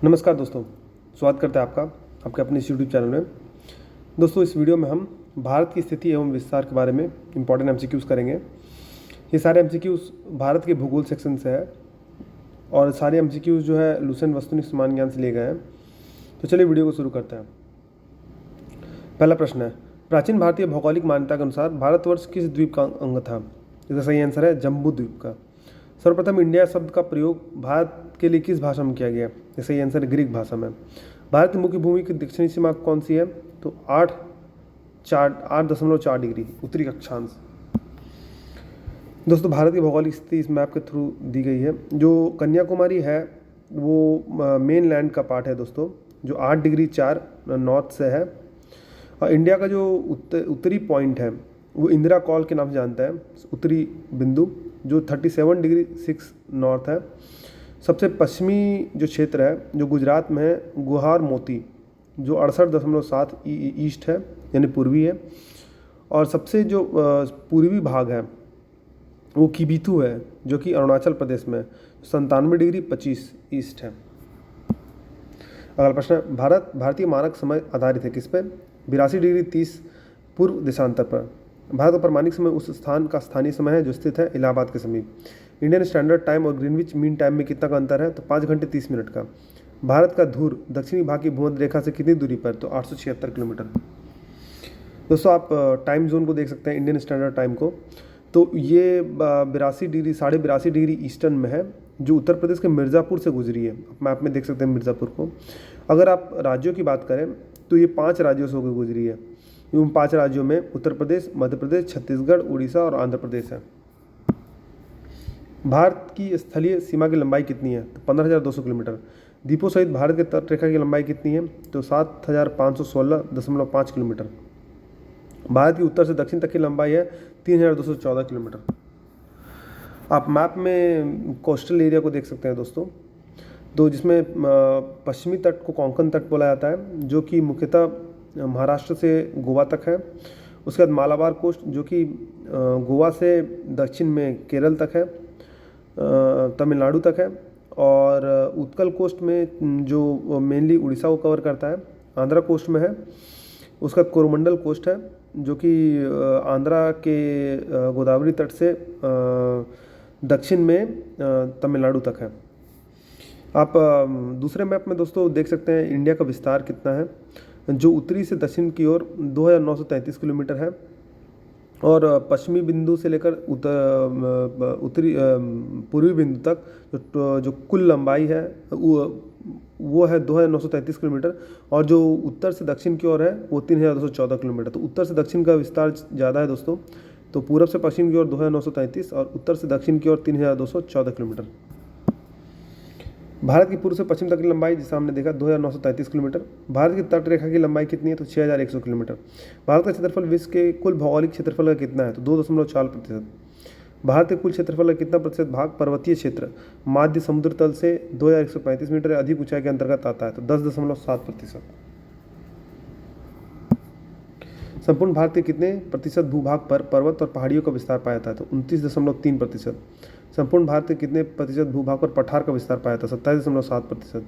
नमस्कार दोस्तों, स्वागत करते हैं आपका आपके अपने इस यूट्यूब चैनल में। दोस्तों, इस वीडियो में हम भारत की स्थिति एवं विस्तार के बारे में इंपॉर्टेंट एमसीक्यूज़ करेंगे। ये सारे एमसीक्यूज़ भारत के भूगोल सेक्शन से है और सारे एमसीक्यूज़ जो है लुसेंट वस्तुनिष्ठ समान ज्ञान से लिए गए हैं। तो चलिए वीडियो को शुरू करते हैं। पहला प्रश्न है, प्राचीन भारतीय भौगोलिक मान्यता के अनुसार भारतवर्ष किस द्वीप का अंग था? इसका सही आंसर है जम्बू द्वीप का। सर्वप्रथम इंडिया शब्द का प्रयोग भारत के लिए किस भाषा में किया गया? इसका सही आंसर है ग्रीक भाषा में। भारत की मुख्य भूमि की दक्षिणी सीमा कौन सी है? तो 8.4 डिग्री उत्तरी अक्षांश। दोस्तों, भारत की भौगोलिक स्थिति इस मैप के थ्रू दी गई है। जो कन्याकुमारी है वो मेन लैंड का पार्ट है दोस्तों, जो 8 डिग्री 4 नॉर्थ से है। और इंडिया का जो उत्तरी पॉइंट है वो इंदिरा कॉल के नाम से जानता है, उत्तरी बिंदु, जो 37 डिग्री 6 नॉर्थ है। सबसे पश्चिमी जो क्षेत्र है जो गुजरात में है, गुहार मोती, जो 68.7 ईस्ट है यानी पूर्वी है। और सबसे जो पूर्वी भाग है वो किबिथु है, जो कि अरुणाचल प्रदेश में 97 डिग्री 25 ईस्ट है। अगला प्रश्न है, भारतीय मानक समय आधारित है किस पे? 82 डिग्री 30 पूर्व देशांतर पर। भारत का प्रमाणिक समय उस स्थान का स्थानीय समय है जो स्थित है इलाहाबाद के समीप। इंडियन स्टैंडर्ड टाइम और ग्रीनविच मीन टाइम में कितना का अंतर है? तो 5 घंटे 30 मिनट का। भारत का धुर दक्षिणी भाग की भूमध्य रेखा से कितनी दूरी पर? तो 876 किलोमीटर। दोस्तों, आप टाइम जोन को देख सकते हैं, इंडियन स्टैंडर्ड टाइम को। तो ये 82 डिग्री ईस्टर्न में है, जो उत्तर प्रदेश के मिर्ज़ापुर से गुजरी है। आप मैप में देख सकते हैं मिर्ज़ापुर को। अगर आप राज्यों की बात करें तो ये 5 राज्यों से होकर गुजरी है। उन 5 राज्यों में उत्तर प्रदेश, मध्य प्रदेश, छत्तीसगढ़, उड़ीसा और आंध्र प्रदेश है। भारत की स्थलीय सीमा की लंबाई कितनी है? तो 15,200 किलोमीटर। द्वीपों सहित भारत के तटरेखा की लंबाई कितनी है? तो 7,516.5 किलोमीटर। भारत की उत्तर से दक्षिण तक की लंबाई है 3,214 किलोमीटर। आप मैप में कोस्टल एरिया को देख सकते हैं दोस्तों, तो जिसमें पश्चिमी तट को कोंकण तट बोला जाता है, जो कि मुख्यतः महाराष्ट्र से गोवा तक है। उसके बाद मालाबार कोस्ट, जो कि गोवा से दक्षिण में केरल तक है, तमिलनाडु तक है। और उत्कल कोस्ट में जो मेनली उड़ीसा को कवर करता है, आंध्रा कोस्ट में है। उसका कोरोमंडल कोस्ट है, जो कि आंध्रा के गोदावरी तट से दक्षिण में तमिलनाडु तक है। आप दूसरे मैप में दोस्तों देख सकते हैं इंडिया का विस्तार कितना है, जो उत्तरी से दक्षिण की ओर 2,933 किलोमीटर है। और पश्चिमी बिंदु से लेकर उत्तरी पूर्वी बिंदु तक जो कुल लंबाई है वो है 2,933 किलोमीटर। और जो उत्तर से दक्षिण की ओर है वो 3,214 किलोमीटर। तो उत्तर से दक्षिण का विस्तार ज़्यादा है दोस्तों। तो पूरब से पश्चिम की ओर 2,933 और उत्तर से दक्षिण की ओर 3,214 किलोमीटर। भारत की पूर्व से पश्चिम तक की लंबाई, जिसे हमने देखा, 2,933 किलोमीटर। भारत की तट रेखा की लंबाई कितनी है? तो 6,100 किलोमीटर। भारत का क्षेत्रफल विश्व के कुल भौगोलिक क्षेत्रफल का कितना है? तो 2.4%। भारत के कुल क्षेत्रफल का कितना प्रतिशत भाग पर्वतीय क्षेत्र माध्य समुद्र तल से 2,135 मीटर या अधिक ऊंचाई के अंतर्गत आता है? तो 10.7%। संपूर्ण भारत के कितने प्रतिशत भूभाग पर पर्वत और पहाड़ियों का विस्तार पाया जाता है? तो 29.3%। संपूर्ण भारत के कितने प्रतिशत भूभाग पर पठार का विस्तार पाया था? 27.7%।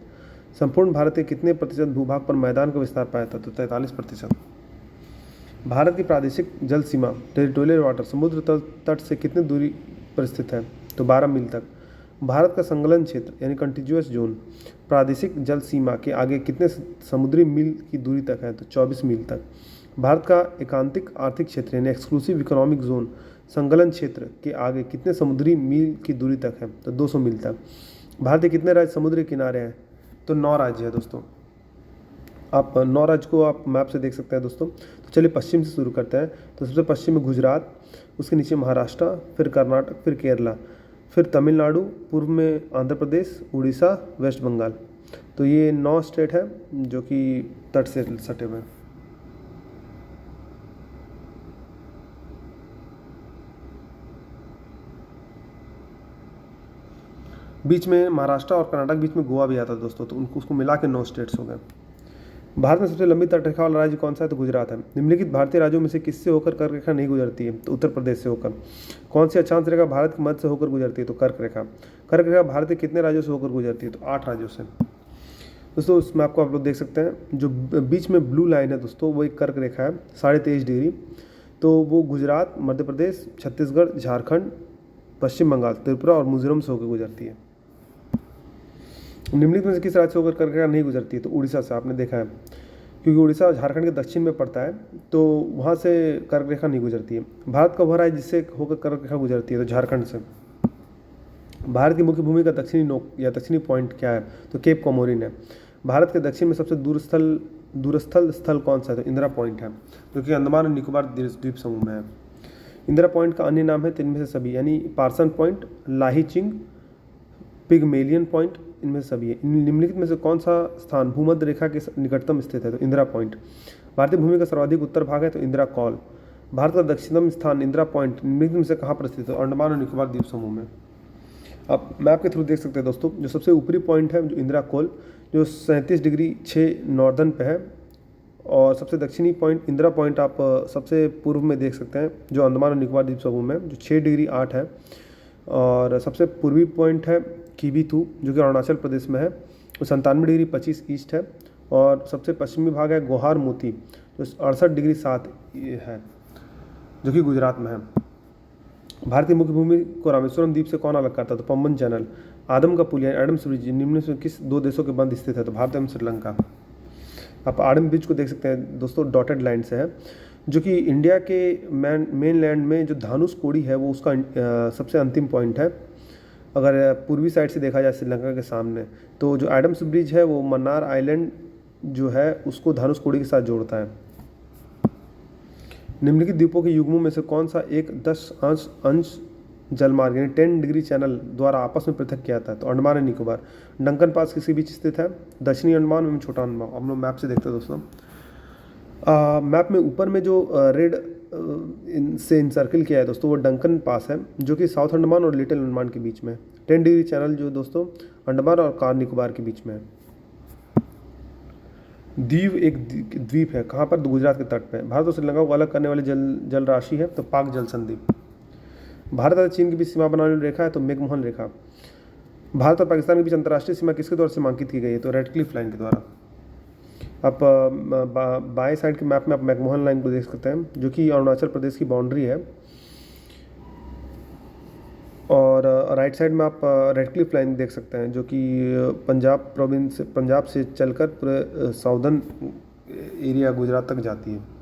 संपूर्ण भारत के कितने प्रतिशत भूभाग पर मैदान का विस्तार पाया था? तो 43%। भारत की प्रादेशिक जल सीमा टेरिटोरियल वाटर समुद्र तट से कितनी दूरी पर स्थित है? तो 12 मील तक। भारत का संलग्न क्षेत्र यानी कंटिन्यूअस जोन प्रादेशिक जल सीमा के आगे कितने समुद्री मील की दूरी तक है? तो 24 मील तक। भारत का एकांतिक आर्थिक क्षेत्र यानी एक्सक्लूसिव इकोनॉमिक जोन संलग्न क्षेत्र के आगे कितने समुद्री मील की दूरी तक है? तो 200 मील तक। भारत के कितने राज्य समुद्र के किनारे हैं? तो 9 राज्य है दोस्तों। आप 9 राज्य को आप मैप से देख सकते हैं दोस्तों। तो चलिए पश्चिम से शुरू करते हैं। तो सबसे पश्चिम में गुजरात, उसके नीचे महाराष्ट्र, फिर कर्नाटक, फिर केरला, फिर तमिलनाडु, पूर्व में आंध्र प्रदेश, उड़ीसा, वेस्ट बंगाल। तो ये 9 स्टेट है जो कि तट से सटे हुए हैं। बीच में महाराष्ट्र और कर्नाटक, बीच में गोवा भी आता है दोस्तों। तो उनको उसको मिला के 9 स्टेट्स हो गए। भारत में सबसे लंबी तटरेखा वाला राज्य कौन सा है? तो गुजरात है। निम्नलिखित भारतीय राज्यों में से किससे होकर कर्क रेखा नहीं गुजरती है? तो उत्तर प्रदेश से होकर। कौन सी अक्षांश रेखा भारत के मध्य से होकर गुजरती है? तो कर्क रेखा। कर्क रेखा भारत के कितने राज्यों से होकर गुजरती है? तो 8 राज्यों से। दोस्तों इस मैप को आप लोग देख सकते हैं, जो बीच में ब्लू लाइन है दोस्तों वो एक कर्क रेखा है 23.5 डिग्री। तो वो गुजरात, मध्य प्रदेश, छत्तीसगढ़, झारखंड, पश्चिम बंगाल, त्रिपुरा और मिजोरम से होकर गुजरती है। निम्नलिखित में से किस राज्य से होकर कर्क रेखा नहीं गुजरती है? तो उड़ीसा से, आपने देखा है, क्योंकि उड़ीसा झारखंड के दक्षिण में पड़ता है तो वहाँ से कर्क रेखा नहीं गुजरती है। भारत का वह राज्य जिससे होकर कर्क रेखा गुजरती है? तो झारखंड से। भारत की मुख्य भूमि का दक्षिणी नोक या दक्षिणी पॉइंट क्या है? तो केप कोमोरिन है। भारत के दक्षिण में सबसे दूरस्थल स्थल कौन सा है? तो इंदिरा पॉइंट है, जो कि अंडमान और निकोबार द्वीप समूह में है। इंदिरा पॉइंट का अन्य नाम है तो इनमें से सभी, यानी पार्सन पॉइंट, लाहीचिंग, पिगमेलियन पॉइंट, इनमें से सभी है। निम्नलिखित में से कौन सा स्थान भूमध्य रेखा के निकटतम स्थित है? तो इंदिरा पॉइंट। भारतीय भूमि का सर्वाधिक उत्तर भाग है तो इंदिरा कॉल। भारत का दक्षिणतम स्थान इंदिरा पॉइंट निम्नलिखित में से कहाँ पर स्थित है? अंडमान और निकोबार द्वीप समूह में। आप मैप के थ्रू देख सकते हैं दोस्तों, जो सबसे ऊपरी पॉइंट है जो इंदिरा कोल, जो 37 डिग्री 6 नॉर्दर्न पे है, और सबसे दक्षिणी पॉइंट इंदिरा पॉइंट आप सबसे पूर्व में देख सकते हैं जो अंडमान और निकोबार द्वीप समूह में, जो 6 डिग्री 8 है। और सबसे पूर्वी पॉइंट है किबीथू, जो कि अरुणाचल प्रदेश में है, वो 97 डिग्री 25 ईस्ट है। और सबसे पश्चिमी भाग है गोहार मोती, जो 68 डिग्री 7 है, जो कि गुजरात में है। भारतीय मुख्य भूमि को रामेश्वरम द्वीप से कौन अलग करता है? तो पंबन चैनल। आदम का पुल यानी एडम्स ब्रिज निम्न से किस दो देशों के मध्य स्थित है? तो भारत एवं श्रीलंका। आप आडम ब्रिज को देख सकते हैं दोस्तों, डॉटेड लाइन से है, जो कि इंडिया के मेन लैंड में जो धानुष कोड़ी है वो उसका सबसे अंतिम पॉइंट है। अगर पूर्वी साइड से देखा जाए श्रीलंका के सामने, तो जो एडम्स ब्रिज है वो मन्नार आइलैंड जो है उसको धानुष कोड़ी के साथ जोड़ता है। निम्नलिखित द्वीपों के युग्मों में से कौन सा एक 10 अंश जलमार्ग यानी 10 डिग्री चैनल द्वारा आपस में पृथक किया जाता है? तो अंडमान और निकोबार। डंकन पास किसके बीच स्थित है? दक्षिणी अंडमान एवं छोटा अंडमान। हम लोग मैप से देखते हैं दोस्तों। मैप में ऊपर में जो रेड से इंसर्किल किया है दोस्तों, वो डंकन पास है, जो कि साउथ अंडमान और लिटिल अंडमान के बीच में है। 10 डिग्री चैनल जो दोस्तों अंडमान और कार निकोबार के बीच में है। दीव एक द्वीप है, कहाँ पर? गुजरात के तट पे। भारत और श्रीलंका को अलग करने वाली जल राशि है तो पाक जल संधि। भारत और चीन के बीच सीमा बनाने वाली रेखा है तो मैकमोहन रेखा। भारत और पाकिस्तान के बीच अंतर्राष्ट्रीय सीमा किसके द्वारा सीमांकित की गई है? तो रेडक्लिफ लाइन के द्वारा। आप बाएं साइड के मैप में आप मैकमोहन लाइन को देख सकते हैं, जो कि अरुणाचल प्रदेश की बाउंड्री है। और राइट साइड में आप रेडक्लिफ लाइन देख सकते हैं, जो कि पंजाब से चलकर पूरे साउदर्न एरिया गुजरात तक जाती है।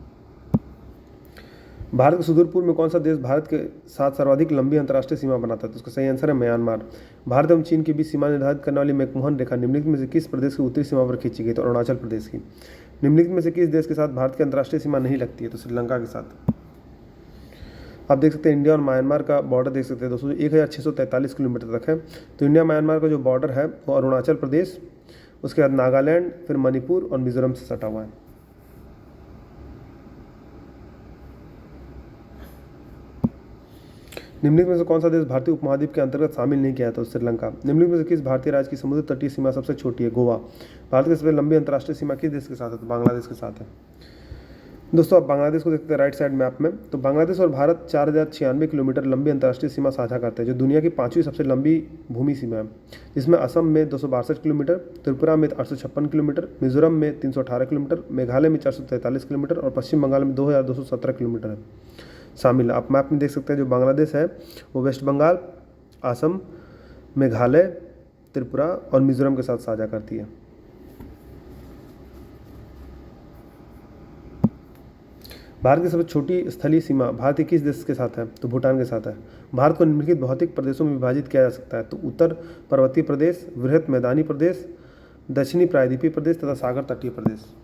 भारत के सुदूर पूर्व में कौन सा देश भारत के साथ सर्वाधिक लंबी अंतर्राष्ट्रीय सीमा बनाता है? तो उसका सही आंसर है म्यांमार। भारत एवं चीन के बीच सीमा निर्धारित करने वाली मैकमोहन रेखा निम्नलिखित में से किस प्रदेश की उत्तरी सीमा पर खींची गई? तो अरुणाचल प्रदेश की। निम्नलिखित में से किस देश के साथ भारत की अंतर्राष्ट्रीय सीमा नहीं लगती है? तो श्रीलंका के साथ। आप देख सकते हैं इंडिया और म्यांमार का बॉर्डर देख सकते हैं दोस्तों, 1643 किलोमीटर तक है। तो इंडिया म्यांमार का जो बॉर्डर है वो अरुणाचल प्रदेश, उसके बाद नागालैंड, फिर मणिपुर और मिजोरम से सटा हुआ है। निम्नलिखित में से कौन सा देश भारतीय उपमहाद्वीप के अंतर्गत शामिल नहीं किया था? तो श्रीलंका। निम्नलिखित में से किस भारतीय राज्य की समुद्र तटीय सीमा सबसे छोटी है? गोवा। भारत की सबसे लंबी अंतर्राष्ट्रीय सीमा किस देश के साथ है? तो बांग्लादेश के साथ है। दोस्तों आप बांग्लादेश को देखते हैं राइट साइड मैप में, तो बांग्लादेश और भारत 4096 किलोमीटर लंबी अंतर्राष्ट्रीय सीमा साझा करते हैं, जो दुनिया की 5वीं सबसे लंबी भूमि सीमा है, जिसमें असम में 262 किलोमीटर, त्रिपुरा में 856 किलोमीटर, मिजोरम में 318 किलोमीटर, मेघालय में 443 किलोमीटर और पश्चिम बंगाल में 2217 किलोमीटर है शामिल है। आप मैप में देख सकते हैं जो बांग्लादेश है वो वेस्ट बंगाल, असम, मेघालय, त्रिपुरा और मिजोरम के साथ साझा करती है। भारत की सबसे छोटी स्थलीय सीमा भारत के किस देश के साथ है? तो भूटान के साथ है। भारत को निम्नलिखित भौतिक प्रदेशों में विभाजित किया जा सकता है, तो उत्तर पर्वतीय प्रदेश, वृहत मैदानी प्रदेश, दक्षिणी प्रायद्वीपीय प्रदेश तथा सागर तटीय प्रदेश।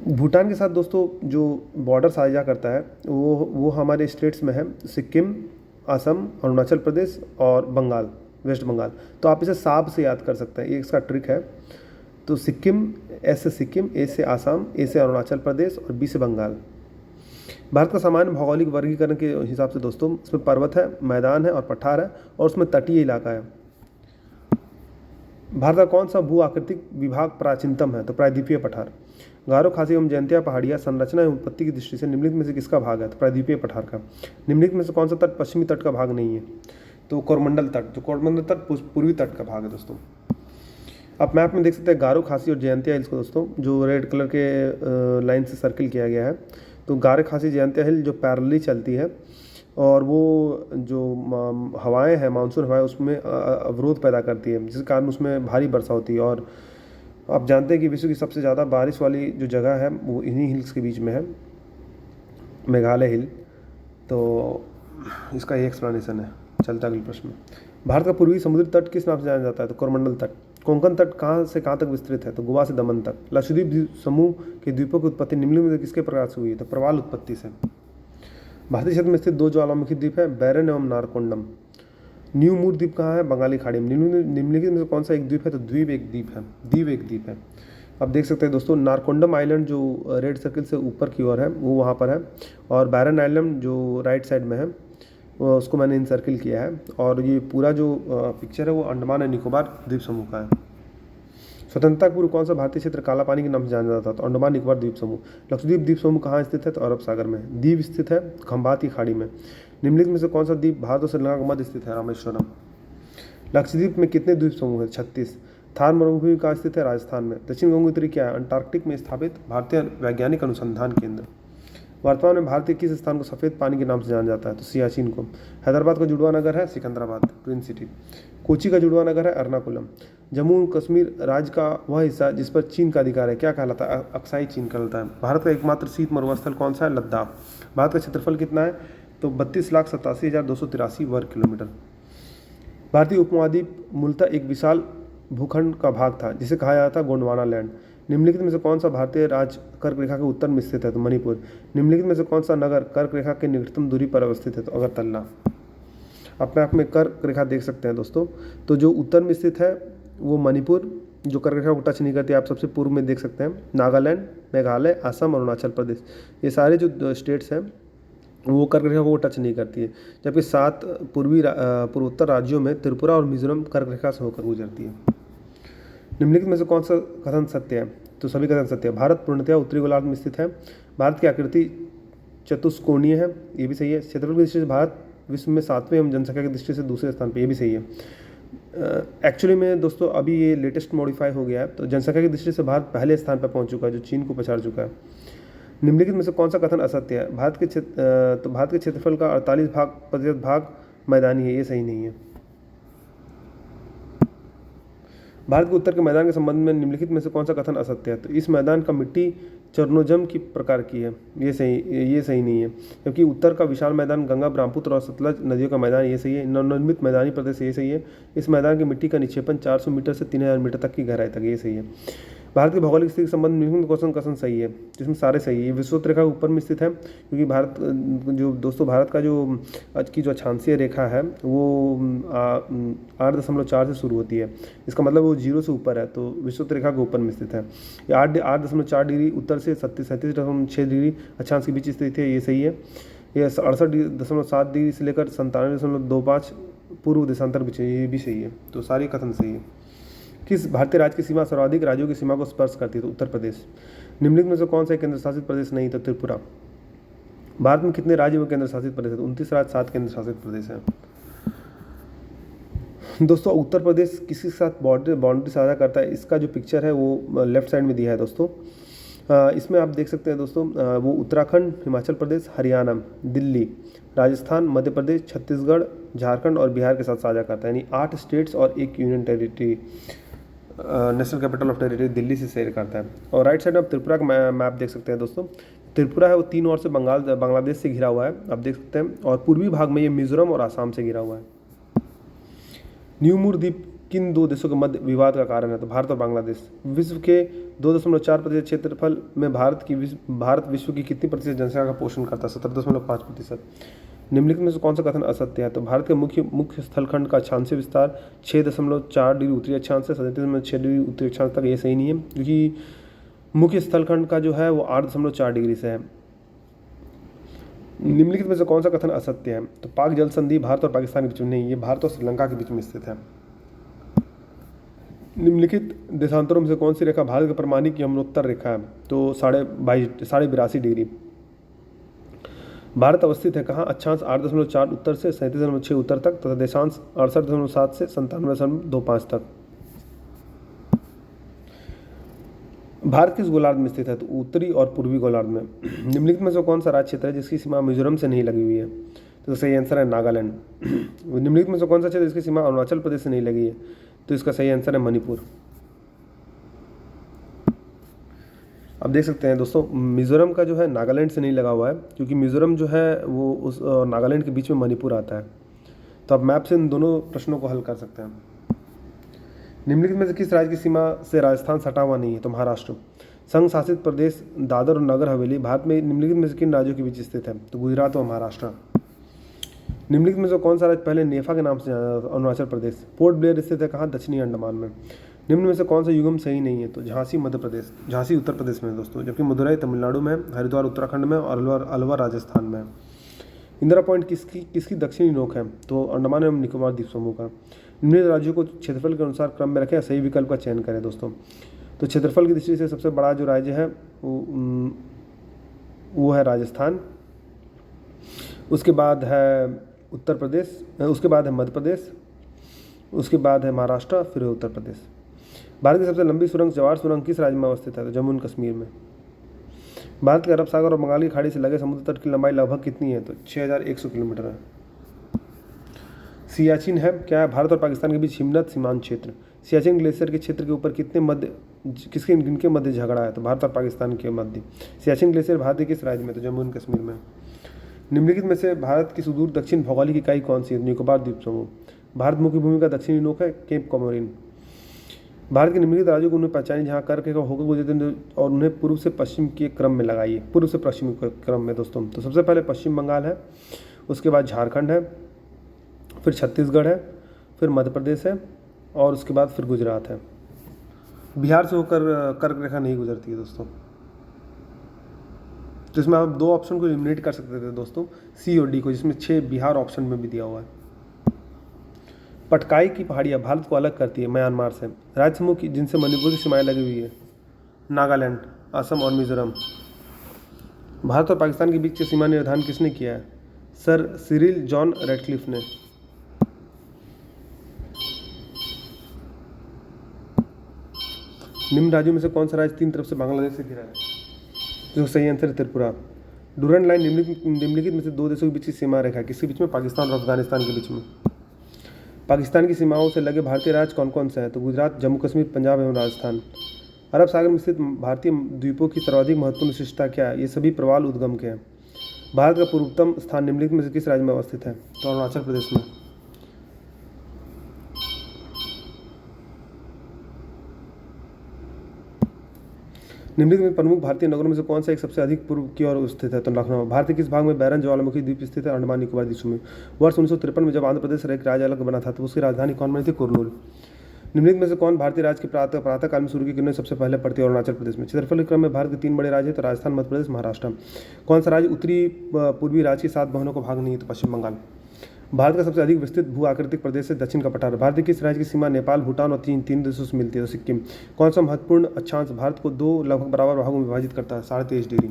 भूटान के साथ दोस्तों जो बॉर्डर साझा करता है वो हमारे स्टेट्स में है, सिक्किम, असम, अरुणाचल प्रदेश और बंगाल, वेस्ट बंगाल। तो आप इसे साब से याद कर सकते हैं, ये इसका ट्रिक है। तो सिक्किम, एस से सिक्किम, ए से आसाम, ए से अरुणाचल प्रदेश और बी से बंगाल। भारत का सामान्य भौगोलिक वर्गीकरण के हिसाब से दोस्तों इसमें पर्वत है, मैदान है और पठार है, और उसमें तटीय इलाका है। भारत का कौन सा भू आकृतिक विभाग प्राचीनतम है? तो प्रायद्वीपीय पठार। गारो, खासी एवं जयंतिया पहाड़ियाँ संरचना एवं उत्पत्ति की दृष्टि से निम्नलिखित में से किसका भाग है? तो प्रायद्वीपीय पठार का। निम्नलिखित में से कौन सा तट पश्चिमी तट का भाग नहीं है? तो कोरमंडल तट। जो कोरमंडल तट पूर्वी तट का भाग है दोस्तों। आप मैप में देख सकते हैं गारो खासी और जयंतिया हिल्स को दोस्तों, जो रेड कलर के लाइन से सर्किल किया गया है। तो गारो खासी जयंतिया हिल जो पैरेलली चलती है, और वो जो हवाएं हैं, मानसून हवाएं, उसमें अवरोध पैदा करती है, जिस कारण उसमें भारी वर्षा होती है। और आप जानते हैं कि विश्व की सबसे ज़्यादा बारिश वाली जो जगह है वो इन्हीं हिल्स के बीच में है, मेघालय हिल। तो इसका ये एक्सप्लेनेशन है। चलता अगले प्रश्न में। भारत का पूर्वी समुद्री तट किस नाम से जाना जाता है? तो कोरमंडल तट। कोंकण तट कहाँ से कहाँ तक विस्तृत है? तो गोवा से दमन तक। लक्षद्वीप द्वीप समूह के द्वीपों की उत्पत्ति निम्नलिखित में किसके प्रकार से हुई है? तो प्रवाल उत्पत्ति से। भारतीय क्षेत्र में स्थित दो ज्वालामुखी द्वीप है, बैरन एवं नारकोंडम। न्यू मूर द्वीप कहाँ है? बंगाली खाड़ी में। निम्नलिखित में से कौन सा एक द्वीप है? तो द्वीप एक द्वीप है। आप देख सकते हैं दोस्तों, नारकोंडम आइलैंड जो रेड सर्किल से ऊपर की ओर है वो वहाँ पर है, और बैरन आइलैंड जो राइट साइड में है उसको मैंने इन सर्किल किया है। और ये पूरा जो पिक्चर है वो अंडमान एंड निकोबार द्वीप समूह का है। स्वतंत्रता पूर्व कौन सा भारतीय क्षेत्र काला पानी के नाम से जाना जाता था? तो अंडमान निकोबार द्वीप समूह। लक्षद्वीप द्वीप समूह कहाँ स्थित है? तो अरब सागर में। द्वीप स्थित है खंबात की खाड़ी में। निम्नलिखित में से कौन सा द्वीप भारत और श्रीलंका के मध्य स्थित है? रामेश्वरम। लक्षद्वीप में कितने द्वीप समूह है? 36। थार मरुभूमि कहाँ स्थित है? राजस्थान में। दक्षिण गंगोत्री क्या है? अंटार्कटिक में स्थित भारतीय वैज्ञानिक अनुसंधान केंद्र। वर्तमान में भारत के किस स्थान को सफ़ेद पानी के नाम से जाना जाता है? तो सियाचिन को। हैदराबाद का जुड़वा नगर है सिकंदराबाद, ट्विन सिटी। कोची का जुड़वा नगर है एर्नाकुलम। जम्मू कश्मीर राज्य का वह हिस्सा जिस पर चीन का अधिकार है क्या कहलाता है? अक्साई चीन कहलाता है। भारत का एकमात्र शीत मरुस्थल कौन सा है? लद्दाख। भारत का क्षेत्रफल कितना है? तो 32,87,283 वर्ग किलोमीटर। भारतीय उपमहाद्वीप मूलतः एक विशाल भूखंड का भाग था जिसे कहा जाता था गोंडवाना लैंड। निम्नलिखित में से कौन सा भारतीय राज्य कर्क रेखा के उत्तर में स्थित है? तो मणिपुर। निम्नलिखित में से कौन सा नगर कर्क रेखा के निकटतम दूरी पर अवस्थित है? तो अगरतला। अपने आप में कर्क रेखा देख सकते हैं दोस्तों, तो जो उत्तर में स्थित है वो मणिपुर, जो कर्क रेखा को टच नहीं करती, आप सबसे पूर्व में देख सकते हैं नागालैंड, मेघालय, असम, अरुणाचल प्रदेश। ये सारे जो स्टेट्स हैं वो कर्क रेखा को टच नहीं करती है, जबकि 7 पूर्वोत्तर राज्यों में त्रिपुरा और मिजोरम कर्क रेखा से होकर गुजरती है। निम्नलिखित में से कौन सा कथन सत्य है? तो सभी कथन सत्य है। भारत पूर्णतया उत्तरी गोलार्ध में स्थित है। भारत की आकृति चतुष्कोणीय है, ये भी सही है। क्षेत्रफल की दृष्टि से भारत विश्व में 7वें एवं जनसंख्या की दृष्टि से दूसरे स्थान पर, ये भी सही है। एक्चुअली में दोस्तों अभी ये लेटेस्ट मॉडिफाई हो गया है, तो जनसंख्या की दृष्टि से भारत पहले स्थान पर पहुंच चुका है, जो चीन को पछाड़ चुका है। निम्नलिखित में से कौन सा कथन असत्य है? भारत के क्षेत्रफल का 48% भाग मैदानी है, ये सही नहीं है। भारत के उत्तर के मैदान के संबंध में निम्नलिखित में से कौन सा कथन असत्य है? तो इस मैदान का मिट्टी चर्नोजम की प्रकार की है, ये सही नहीं है। क्योंकि उत्तर का विशाल मैदान गंगा, ब्रह्मपुत्र और सतलज नदियों का मैदान, ये सही है। नवनिर्मित मैदानी प्रदेश, ये सही है। इस मैदान की मिट्टी का निक्षेपण 400 मीटर से 3000 मीटर तक की गहराई तक, ये सही है। भारत की भौगोलिक स्थिति के संबंध में निम्न कथन सही है, जिसमें सारे सही है। ये विषुवत रेखा के ऊपर में स्थित है, क्योंकि भारत जो दोस्तों भारत का जो आज की जो अक्षांशीय रेखा है वो 8.4 से शुरू होती है। इसका मतलब वो 0 से ऊपर है, तो विषुवत रेखा के ऊपर में स्थित है। ये 8.4 डिग्री उत्तर से 37.6 डिग्री अक्षांश के बीच स्थित है, ये सही है। ये 68.7 डिग्री से लेकर 97.25 पूर्व देशांतर बीच, ये भी सही है। तो सारी कथन सही है। किस भारतीय राज्य की सीमा सर्वाधिक राज्यों की सीमा को स्पर्श करती है? तो उत्तर प्रदेश। निम्नलिखित में से कौन सा केंद्र शासित प्रदेश नहीं? तो त्रिपुरा। भारत में कितने राज्य व केंद्र शासित प्रदेश? 29 राज्य, 7 केंद्र शासित प्रदेश हैं। दोस्तों उत्तर प्रदेश किसी के साथ बाउंड्री साझा करता है, इसका जो पिक्चर है वो लेफ्ट साइड में दिया है दोस्तों। इसमें आप देख सकते हैं दोस्तों, वो उत्तराखंड, हिमाचल प्रदेश, हरियाणा, दिल्ली, राजस्थान, मध्य प्रदेश, छत्तीसगढ़, झारखंड और बिहार के साथ साझा करता है, यानी 8 स्टेट्स और 1 union territory, national capital of territory Delhi से शेयर करता है। और राइट साइड में आप त्रिपुरा का मैप देख सकते हैं दोस्तों। त्रिपुरा है वो 3 ओर से बांग्लादेश से घिरा हुआ है, आप देख सकते हैं, और पूर्वी भाग में ये मिजोरम और आसाम से घिरा हुआ है। न्यू मूर द्वीप किन 2 देशों के मध्य विवाद का कारण है? तो भारत और बांग्लादेश। विश्व के 2.4% क्षेत्रफल में भारत विश्व की कितनी प्रतिशत जनसंख्या का पोषण करता है? 17.5%। निम्नलिखित में से कौन सा कथन असत्य है? तो भारत के मुख्य स्थलखंड का अक्षांशीय विस्तार 6.4 डिग्री उत्तरी अक्षांश से 37.6 डिग्री उत्तरी अक्षांश तक, ये सही नहीं है, क्योंकि मुख्य स्थलखंड का जो है वो 8.4 डिग्री से है। निम्नलिखित में से कौन सा कथन असत्य है? तो पाक जल संधि भारत और पाकिस्तान के बीच में नहीं, ये भारत और श्रीलंका के बीच में स्थित है। निम्नलिखित देशांतरों में से कौन सी रेखा भारत के प्रमाणिक यमुनोत्तर रेखा है? तो 82.5 डिग्री। भारत अवस्थित है कहाँ? अक्षांश 8.4 उत्तर से 37.6 उत्तर तक तथा देशांश 68.7 से 97.25 तक। भारत किस गोलार्ध में स्थित है? तो उत्तरी और पूर्वी गोलार्ध में। निम्नलिखित में से कौन सा राज्य क्षेत्र है जिसकी सीमा मिजोरम से नहीं लगी हुई है? तो सही आंसर है नागालैंड। निम्नलिखित में से कौन सा क्षेत्र जिसकी सीमा अरुणाचल प्रदेश से नहीं लगी है? तो इसका सही आंसर है मणिपुर। अब देख सकते हैं दोस्तों, मिजोरम का जो है नागालैंड से नहीं लगा हुआ है, क्योंकि मिजोरम जो है वो उस नागालैंड के बीच में मणिपुर आता है। तो आप मैप से इन दोनों प्रश्नों को हल कर सकते हैं। निम्नलिखित में से किस राज्य की सीमा से राजस्थान सटा हुआ नहीं है? तो महाराष्ट्र। संघ शासित प्रदेश दादर और नगर हवेली भारत में निम्नलिखित में से किन राज्यों के बीच स्थित है? तो गुजरात और महाराष्ट्र। निम्नलिखित में से कौन सा राज्य पहले नेफा के नाम से जाना? अरुणाचल प्रदेश। पोर्ट ब्लेयर स्थित है कहाँ? दक्षिणी अंडमान में। निम्न में से कौन सा युग्म सही नहीं है? तो झांसी मध्य प्रदेश, झांसी उत्तर प्रदेश में है दोस्तों, जबकि मदुरई तमिलनाडु में, हरिद्वार उत्तराखंड में और अलवर राजस्थान में। इंदिरा पॉइंट किसकी दक्षिणी नोक है? तो अंडमान एवं निकोबार द्वीप समूह का। निम्नलिखित राज्यों को क्षेत्रफल के अनुसार क्रम में रखें, सही विकल्प का चयन करें दोस्तों। तो क्षेत्रफल की दृष्टि से सबसे बड़ा जो राज्य है वो है राजस्थान, उसके बाद है उत्तर प्रदेश, उसके बाद है मध्य प्रदेश, उसके बाद है महाराष्ट्र, फिर है उत्तर प्रदेश। भारत की सबसे लंबी सुरंग जवाहर सुरंग किस राज्य में अवस्थित है? तो जम्मू एंड कश्मीर में। भारत के अरब सागर और बंगाल की खाड़ी से लगे समुद्र तट की लंबाई लगभग कितनी है? तो 6100 किलोमीटर है। सियाचिन है क्या है? भारत और पाकिस्तान के बीच हिमनद सीमांत क्षेत्र। सियाचिन ग्लेशियर के क्षेत्र के ऊपर किनके मध्य झगड़ा है? तो भारत और पाकिस्तान के मध्य। सियाचिन ग्लेशियर भारत के किस राज्य में? तो जम्मू एंड कश्मीर में। निम्नलिखित में से भारत की सुदूर दक्षिण भौगोलिक इकाई कौन सी है? निकोबार द्वीप समूह। भारत मुख्य भूमि का दक्षिणी नोक है केप कॉमोरिन। भारत के निम्नलिखित राज्यों को उन्हें पहचानिए जहाँ कर के होकर गुजरते हैं और उन्हें पूर्व से पश्चिम के क्रम में लगाइए। पूर्व से पश्चिम के क्रम में दोस्तों, तो सबसे पहले पश्चिम बंगाल है, उसके बाद झारखंड है, फिर छत्तीसगढ़ है, फिर मध्य प्रदेश है और उसके बाद फिर गुजरात है। बिहार से होकर कर्क रेखा नहीं गुजरती है दोस्तों। तो इसमें आप दो ऑप्शन को एलिमिनेट कर सकते थे दोस्तों, सी और डी को, जिसमें 6 बिहार ऑप्शन में भी दिया हुआ है। पटकाई की पहाड़ियाँ भारत को अलग करती है म्यांमार से। राज्य समूह की जिनसे मणिपुर की सीमाएं लगी हुई है? नागालैंड, असम और मिजोरम। भारत और पाकिस्तान के बीच के सीमा निर्धारण किसने किया है? सर सिरिल जॉन रेडक्लिफ ने। निम्न राज्यों में से कौन सा राज्य तीन तरफ से बांग्लादेश से घिरा है? जो सही आंसर है त्रिपुरा। डूरंड लाइन निम्नलिखित में से दो देशों के बीच की सीमा रेखा है, किसके बीच में? पाकिस्तान और अफगानिस्तान के बीच में। पाकिस्तान की सीमाओं से लगे भारतीय राज्य कौन कौन से हैं? तो गुजरात, जम्मू कश्मीर, पंजाब एवं राजस्थान। अरब सागर में स्थित भारतीय द्वीपों की सर्वाधिक महत्वपूर्ण विशेषता क्या है? ये सभी प्रवाल उद्गम के हैं। भारत का पूर्वोत्तम स्थान निम्नलिखित में से किस राज्य में अवस्थित है? तो अरुणाचल प्रदेश में। निम्नलिखित में प्रमुख भारतीय नगरों में से कौन सा एक सबसे अधिक पूर्व की ओर स्थित है? तो लखनऊ। भारत के किस भाग में बैरन ज्वालामुखी द्वीप स्थित है? अंडमान निकोबार द्वीप समूह। वर्ष 1953 में जब आंध्र प्रदेश एक राज्य अलग बना था तो उसकी राजधानी कौन बनी थी? कुर्नूल। निम्नलिखित में से कौन भारतीय राज्य की प्रातःकाल में सूर्य की किरणें सबसे पहले पड़ती है? अरुणाचल प्रदेश में। क्षेत्रफल के क्रम में भारत के 3 बड़े राज्य हैं, तो राजस्थान, मध्य प्रदेश, महाराष्ट्र। कौन सा राज्य उत्तरी पूर्वी राज्य की 7 बहनों को भाग नहीं है? तो पश्चिम बंगाल। भारत का सबसे अधिक विस्तृत भू आकृतिक प्रदेश है दक्षिण का पठार। भारत के किस राज्य की सीमा नेपाल, भूटान और तीन देशों से मिलती है? तो सिक्किम। कौन सा महत्वपूर्ण अक्षांश भारत को 2 लगभग बराबर भागों में विभाजित करता है? 23.5 डिग्री।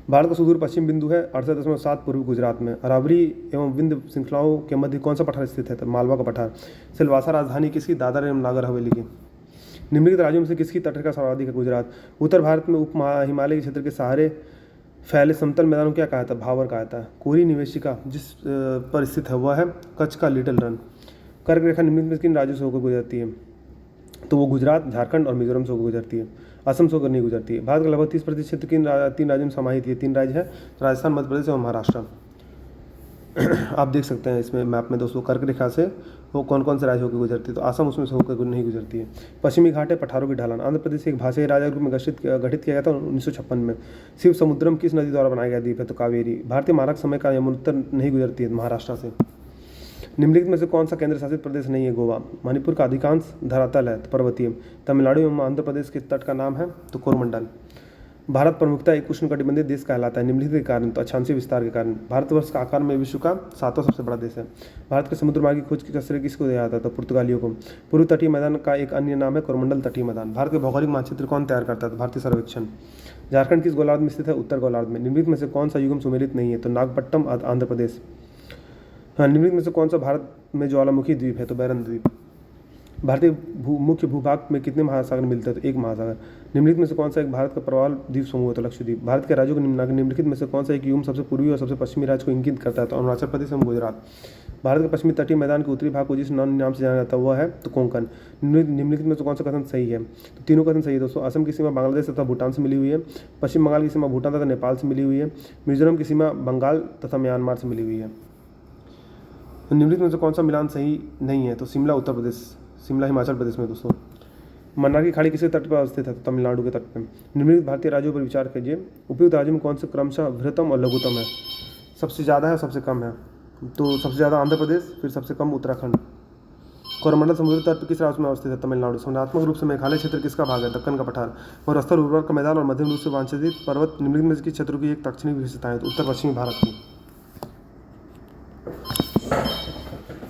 भारत का सुदूर पश्चिम बिंदु है 68.7 पूर्वी गुजरात में। अरावली एवं विंध्य श्रृंखलाओं के मध्य कौन सा पठार स्थित है? तो मालवा का पठार। सिलवासा राजधानी किसकी? दादर एवं नागर हवेली की। निम्नलिखित राज्यों में से किसकी तटरेखा सर्वाधिक है? गुजरात। उत्तर भारत में उप हिमालय के क्षेत्र के सहारे फैले समतल मैदानों क्या कहा था? भावर कहा था। कोरी निवेशिका जिस पर स्थित है वह है कच्छ का लिटिल रन। कर्क रेखा निम्नलिखित में किन राज्यों से होकर गुजरती है? तो वो गुजरात, झारखंड और मिजोरम से होकर गुजरती है, असम से होकर नहीं गुजरती है। भारत का लगभग 30% क्षेत्र किन 3 राज्यों में समाहित है? 3 राज्य है, राजस्थान, मध्य प्रदेश और महाराष्ट्र। आप देख सकते हैं इसमें मैप में दोस्तों कर्क रेखा से वो कौन कौन से राज्य होकर गुजरती है। तो असम उसमें से होकर नहीं गुजरती है। पश्चिमी घाट है पठारों की ढलान। आंध्र प्रदेश एक भाषाई राजा के रूप में गठित किया गया था 1956 में। शिव समुद्रम किस नदी द्वारा बनाया गया द्वीप है? तो कावेरी। भारतीय मानक समय का यमुनोत्तर नहीं गुजरती है, महाराष्ट्र से। निम्नलिखित में से कौन सा केंद्र शासित प्रदेश नहीं है? गोवा। मणिपुर का अधिकांश धरातल है, तो पर्वतीय। तमिलनाडु एवं आंध्र प्रदेश के तट का नाम है तो कोरमंडल। भारत प्रमुखता एक उष्णकटिबंधीय देश कहलाता है निम्नलिखित के कारण, तो अक्षांशीय विस्तार के कारण। भारतवर्ष का आकार में विश्व का 7वां सबसे बड़ा देश है। भारत के समुद्र मार्ग की खोज की श्रेय किसको दिया जाता है? तो पुर्तगालियों को। पूर्व तटीय मैदान का एक अन्य नाम है कोरमंडल तटीय मैदान। भारत के भौगोलिक मानचित्र कौन तैयार करता है? तो भारतीय सर्वेक्षण। झारखंड किस गोलार्ध में स्थित है? उत्तर गोलार्ध में। निम्नलिखित में से कौन सा युग्म सुमेलित नहीं है? तो नागपट्टनम, आंध्र प्रदेश। हाँ, निम्नलिखित में से कौन सा भारत में ज्वालामुखी द्वीप है? तो बैरन द्वीप। भारतीय मुख्य भूभाग में कितने महासागर मिलते हैं? तो एक महासागर। निम्नलिखित में से कौन सा एक भारत का प्रवाल द्वीप समूह है? तो लक्षद्वीप। भारत के राज्यों को निम्नलिखित में से कौन सा एक युग्म सबसे पूर्वी और सबसे पश्चिमी राज्य को इंगित करता है? तो अरुणाचल प्रदेश एवं गुजरात। भारत के पश्चिमी तटीय मैदान के उत्तरी भाग को जिस नाम से जाना जाता है वह है तो कोंकण। निम्नलिखित में से कौन सा कथन सही है? तो तीनों कथन सही है दोस्तों। असम की सीमा बांग्लादेश तथा भूटान से मिली हुई है। पश्चिम बंगाल की सीमा भूटान तथा नेपाल से मिली हुई है। मिजोरम की सीमा बंगाल तथा म्यांमार से मिली हुई है। निम्नलिखित में से कौन सा मिलान सही नहीं है? तो शिमला उत्तर प्रदेश, शिमला हिमाचल प्रदेश में दोस्तों। मन्नार की खाड़ी किसके तट पर अवस्थित है? तो तमिलनाडु के तट पर। निम्नलिखित भारतीय राज्यों पर विचार कीजिए। उपयुक्त राज्यों में कौन से क्रमशः वृहत्तम और लघुत्तम है? सबसे ज़्यादा है और सबसे कम है। तो सबसे ज़्यादा आंध्र प्रदेश, फिर सबसे कम उत्तराखंड। कोरोमंडल समुद्री तट किस राज्य में अवस्थित है? तमिलनाडु। संरचनात्मक रूप से मेघालय क्षेत्र किसका भाग है? दक्कन का पठार। और स्थल उर्वर का मैदान और मध्यम रूप से वांछित पर्वत निम्नलिखित में किस क्षेत्र की एक ताक्षणिक विशेषता है? तो उत्तर पश्चिमी भारत की।